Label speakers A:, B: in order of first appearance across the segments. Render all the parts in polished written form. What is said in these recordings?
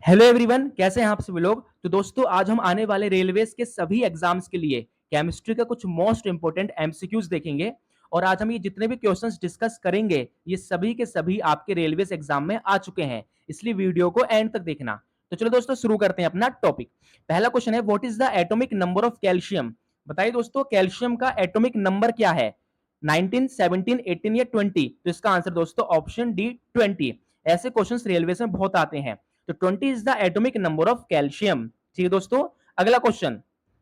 A: Hello everyone, कैसे हैं आप सभी लोग। तो दोस्तों आज हम आने वाले रेलवेज के सभी एग्जाम्स के लिए केमिस्ट्री का कुछ मोस्ट इंपोर्टेंट एमसीक्यूज देखेंगे। और आज हम ये जितने भी क्वेश्चंस डिस्कस करेंगे ये सभी के सभी आपके रेलवेज एग्जाम में आ चुके हैं, इसलिए वीडियो को एंड तक देखना। तो चलो दोस्तों शुरू करते हैं अपना टॉपिक। पहला क्वेश्चन है, what is the atomic number of calcium. बताइए दोस्तों कैल्शियम का एटॉमिक नंबर क्या है, 19, 17, 18 या 20। तो इसका आंसर दोस्तों ऑप्शन डी 20। ऐसे क्वेश्चंस रेलवेज में बहुत आते हैं। तो 20 is the atomic number of calcium. ठीक है दोस्तों, अगला question,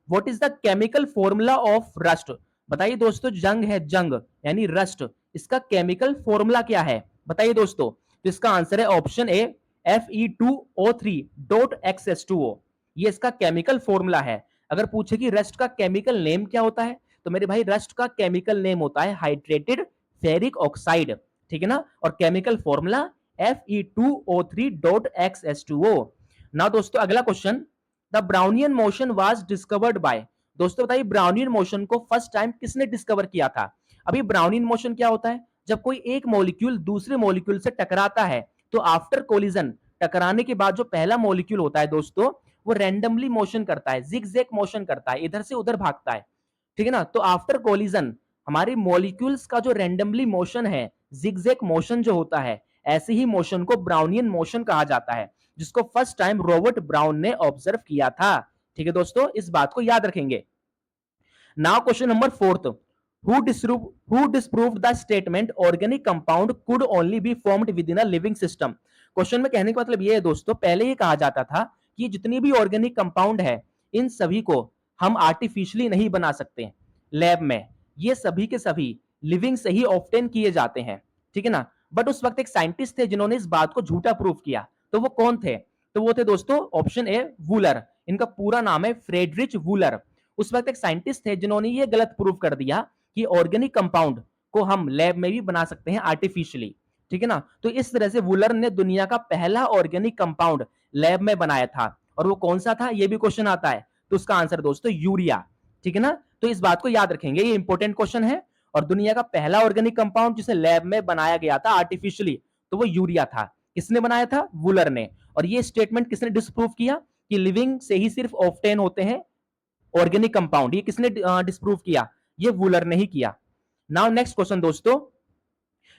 A: what is the chemical formula of rust. बताइए दोस्तों, जंग है जंग यानी रस्ट, इसका केमिकल फॉर्मूला क्या है बताइए दोस्तों। तो इसका आंसर है ऑप्शन ए Fe2O3.XS2O। ये इसका केमिकल फॉर्मूला है। अगर पूछे कि रस्ट का केमिकल नेम क्या होता है, तो मेरे भाई रस्ट का केमिकल नेम होता है हाइड्रेटेड फेरिक ऑक्साइड। ठीक है ना, और केमिकल फॉर्मूला Fe2O3.XS2O। नाउ दोस्तों अगला question, the Brownian motion was discovered by. दोस्तों बताइए ब्राउनियन मोशन को फर्स्ट टाइम किसने डिस्कवर किया था। अभी ब्राउनियन मोशन क्या होता है, जब कोई एक मॉलिक्यूल दूसरे मॉलिक्यूल से टकराता है तो आफ्टर कोलिजन, टकराने के बाद जो पहला मॉलिक्यूल होता है दोस्तों वो रैंडमली मोशन करता है, जिगजैग मोशन करता है, इधर से उधर भागता है। ठीक है ना, तो आफ्टर कोलिजन हमारी मॉलिक्यूल्स का जो रैंडमली मोशन है, जिगजैग मोशन जो होता है, ऐसे ही मोशन को ब्राउनियन मोशन कहा जाता है, जिसको फर्स्ट टाइम रॉबर्ट ब्राउन ने ऑब्जर्व किया था। ठीक है दोस्तों, इस बात को याद रखेंगे। Now question number fourth, who disproved the statement organic compound could only be formed with in a living system. Question में कहने का मतलब ये है दोस्तों, पहले ये कहा जाता था कि जितनी भी ऑर्गेनिक कंपाउंड है इन सभी को हम आर्टिफिशियली नहीं बना सकते लैब में, ये सभी के सभी लिविंग से ही ऑब्टेन किए जाते हैं। ठीक है ना, बट उस वक्त एक साइंटिस्ट थे जिन्होंने इस बात को झूठा प्रूव किया। तो वो कौन थे, तो वो थे दोस्तों ऑप्शन ए वूलर। इनका पूरा नाम है फ्रेडरिच वूलर। उस वक्त एक साइंटिस्ट थे जिन्होंने ये गलत प्रूव कर दिया कि ऑर्गेनिक कंपाउंड को हम लैब में भी बना सकते हैं आर्टिफिशियली। ठीक है ना, तो इस तरह से वूलर ने दुनिया का पहला ऑर्गेनिक कंपाउंड लैब में बनाया था। और वो कौन सा था, ये भी क्वेश्चन आता है। तो उसका आंसर दोस्तों यूरिया। ठीक है ना, तो इस बात को याद रखेंगे, ये इंपॉर्टेंट क्वेश्चन है। और दुनिया का पहला ऑर्गेनिक कंपाउंड जिसे लैब में बनाया गया था आर्टिफिशियली, तो वो यूरिया था। किसने बनाया था, वूलर ने। और ये स्टेटमेंट किसने डिस्प्रूव किया कि लिविंग से ही सिर्फ ऑब्टेन होते हैं ऑर्गेनिक कंपाउंड, ये किसने डिस्प्रूव किया, ये वूलर ने ही किया। नाउ नेक्स्ट क्वेश्चन दोस्तों,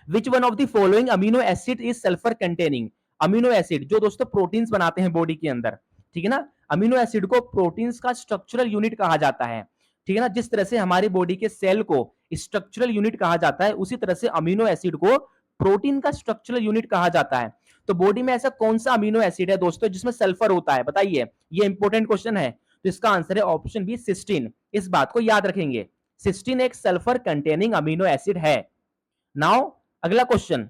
A: which one of the following amino acid is sulphur containing. Amino acid जो दोस्तों प्रोटीन्स बनाते हैं बॉडी के अंदर। ठीक है ना, अमीनो एसिड को प्रोटीन्स का स्ट्रक्चरल यूनिट कहा जाता है। ठीक है ना, जिस तरह से हमारी बॉडी के सेल को स्ट्रक्चरल यूनिट कहा जाता है, उसी तरह से अमीनो एसिड को प्रोटीन का स्ट्रक्चरल यूनिट कहा जाता है। तो बॉडी में ऐसा कौन सा अमीनो एसिड है दोस्तों जिसमें सल्फर होता है, बताइए। ये इंपॉर्टेंट क्वेश्चन है। तो इसका आंसर है ऑप्शन बी सिस्टीन। इस बात को याद रखेंगे, सिस्टीन एक सल्फर कंटेनिंग अमीनो एसिड है। नाउ अगला question,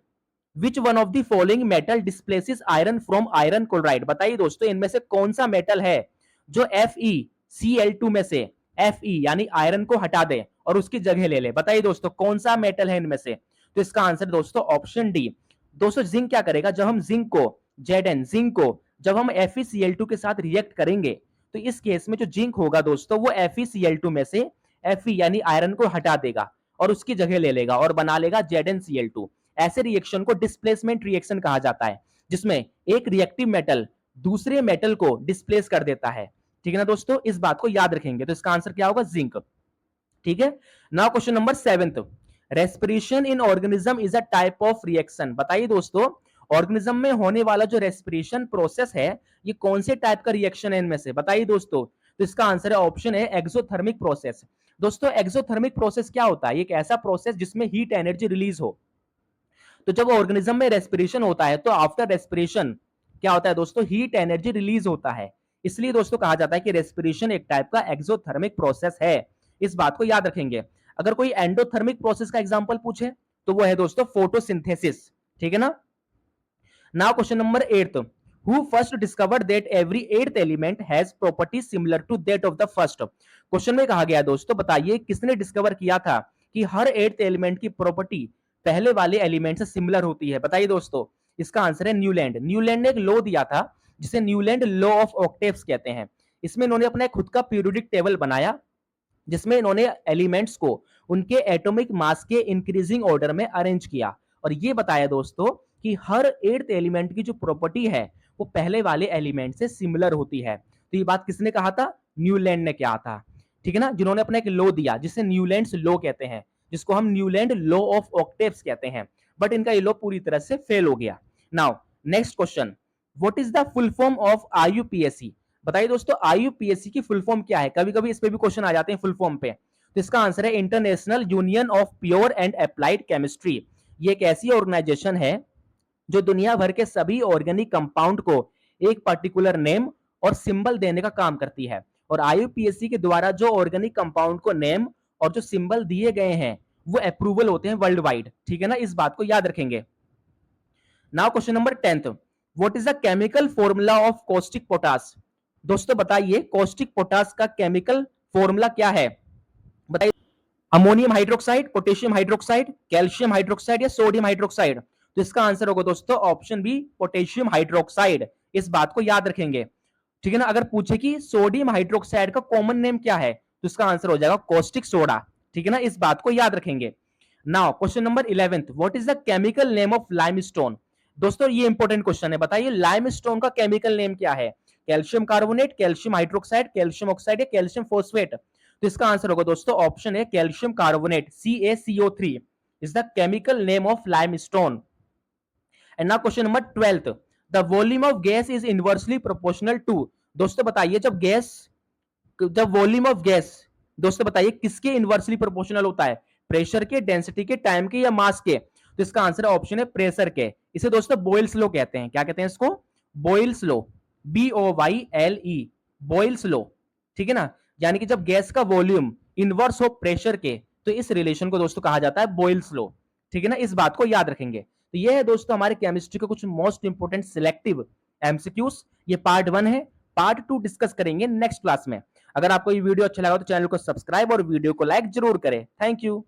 A: which one of the following metal displaces iron from iron chloride. बताइए दोस्तों इनमें से कौन सा मेटल है जो FeCl2 में से Fe यानी आयरन को हटा दे और उसकी जगह ले ले। बताइए दोस्तों कौन सा मेटल है इनमें से। तो इसका आंसर दोस्तों ऑप्शन डी। दोस्तों जिंक क्या करेगा, जब हम जिंक को जिंक को जब हम FeCl2 के साथ रिएक्ट करेंगे, तो इस केस में जो जिंक होगा दोस्तों वो FeCl2 में से Fe यानी आयरन को हटा देगा और उसकी जगह ले लेगा और बना लेगा ZnCl2। ऐसे रिएक्शन को डिस्प्लेसमेंट रिएक्शन कहा जाता है, जिसमें एक रिएक्टिव मेटल दूसरे मेटल को डिस्प्लेस कर देता है। ठीक है ना दोस्तों, इस बात को याद रखेंगे। तो इसका आंसर क्या होगा, जिंक। ठीक है, now question number 7, respiration in organism is a type of reaction. बताइए दोस्तों ऑर्गेनिज्म में होने वाला जो रेस्पिरेशन प्रोसेस है ये कौन से टाइप का रिएक्शन है इनमें से, बताइए दोस्तों। तो इसका आंसर है ऑप्शन है एक्सोथर्मिक प्रोसेस। दोस्तों एक्सोथर्मिक प्रोसेस क्या होता है, एक ऐसा प्रोसेस जिसमें हीट एनर्जी रिलीज हो। तो जब ऑर्गेनिज्म में रेस्पिरेशन होता है तो आफ्टर रेस्पिरेशन क्या होता है दोस्तों, हीट एनर्जी रिलीज होता है। इसलिए दोस्तों कहा जाता है कि रेस्पिरेशन एक टाइप का एक्सोथर्मिक प्रोसेस है। इस बात को याद रखेंगे। अगर कोई एंडोथर्मिक प्रोसेस का एग्जांपल पूछे तो वो है दोस्तों फोटोसिंथेसिस। ठीक है ना। Now question number 8, who first discovered that every eighth element has property similar to that of the first. Question में कहा गया दोस्तों बताइए किसने डिस्कवर किया था कि हर एट्थ एलिमेंट की प्रॉपर्टी पहले वाले एलिमेंट से सिमिलर होती है। बताइए दोस्तों, इसका आंसर है न्यूलैंड। न्यूलैंड ने एक लॉ दिया था जिसे न्यूलैंड लॉ ऑफ ऑक्टेव्स कहते हैं। इसमें इन्होंने अपना खुद का पीरियोडिक टेबल बनाया जिसमें इन्होंने एलिमेंट्स को उनके एटॉमिक मास के इंक्रीजिंग ऑर्डर में अरेंज किया और ये बताया दोस्तों कि हर एट्थ एलिमेंट की जो प्रॉपर्टी है वो पहले वाले एलिमेंट से सिमिलर होती है। तो ये बात किसने कहा था? न्यूलैंड ने कहा था, ठीक है ना, जिन्होंने अपना एक लॉ दिया जिसे न्यूलैंड्स लॉ कहते हैं, जिसको हम न्यूलैंड लॉ ऑफ ऑक्टेव्स कहते हैं। बट इनका ये लॉ पूरी तरह से फेल हो गया। Now next question, what is the full form of आईयूपीएससी? बताइए दोस्तों, आईयूपीएससी की फुल फॉर्म क्या है? कभी कभी इस पे भी क्वेश्चन आ जाते हैं फुल फॉर्म पे। तो इसका आंसर है international union of pure and applied chemistry. ये एक ऐसी ऑर्गेनाइजेशन है जो दुनिया भर के सभी ऑर्गेनिक कंपाउंड को एक पर्टिकुलर नेम और सिंबल देने का काम करती है। और आईयूपीएससी के द्वारा जो ऑर्गेनिक कंपाउंड को नेम और जो सिंबल दिए गए हैं वो अप्रूवल होते हैं वर्ल्ड वाइड, ठीक है ना, इस बात को याद रखेंगे। Now question number 10th, what is the chemical formula of caustic potash? दोस्तों बताइए कॉस्टिक पोटास का केमिकल फॉर्मूला क्या है? बताइए, ammonium hydroxide, potassium hydroxide, calcium hydroxide या सोडियम हाइड्रोक्साइड? तो इसका आंसर होगा दोस्तों ऑप्शन बी, पोटेशियम हाइड्रोक्साइड। इस बात को याद रखेंगे, ठीक है ना। अगर पूछे कि सोडियम हाइड्रोक्साइड का कॉमन नेम क्या है तो इसका आंसर हो जाएगा कॉस्टिक सोडा, ठीक है ना, इस बात को याद रखेंगे। Now question number 11th, what is the chemical name of limestone? दोस्तों ये इंपॉर्टेंट क्वेश्चन है, बताइए लाइमस्टोन का केमिकल नेम क्या है? Calcium carbonate, calcium hydroxide, calcium oxide या कैल्शियम फोस्फेट? तो इसका आंसर होगा दोस्तों ऑप्शन है calcium carbonate, CaCO3 is the chemical name of limestone. And now question number 12th, the volume of gas is inversely proportional to? दोस्तों बताइए जब volume of gas, दोस्तों बताइए किसके इनवर्सली प्रोपोर्शनल होता है? प्रेशर के, डेंसिटी के, टाइम के या मास के? तो इसका आंसर ऑप्शन है प्रेशर के। इसे दोस्तों बॉयल्स लॉ कहते हैं। क्या कहते हैं इसको? Boyle's law, BOYLE, Boyle's law, ठीक है ना। यानी कि जब गैस का वॉल्यूम इनवर्स हो प्रेशर के तो इस रिलेशन को दोस्तों कहा जाता है बॉयल्स लॉ, ठीक है ना, इस बात को याद रखेंगे। तो ये है दोस्तों हमारे केमिस्ट्री के कुछ मोस्ट इंपोर्टेंट सिलेक्टिव एमसीक्यूज। ये पार्ट 1 है, पार्ट 2 डिस्कस करेंगे नेक्स्ट क्लास में। अगर आपको ये वीडियो अच्छा लगा तो चैनल को सब्सक्राइब और वीडियो को लाइक जरूर करें। Thank you.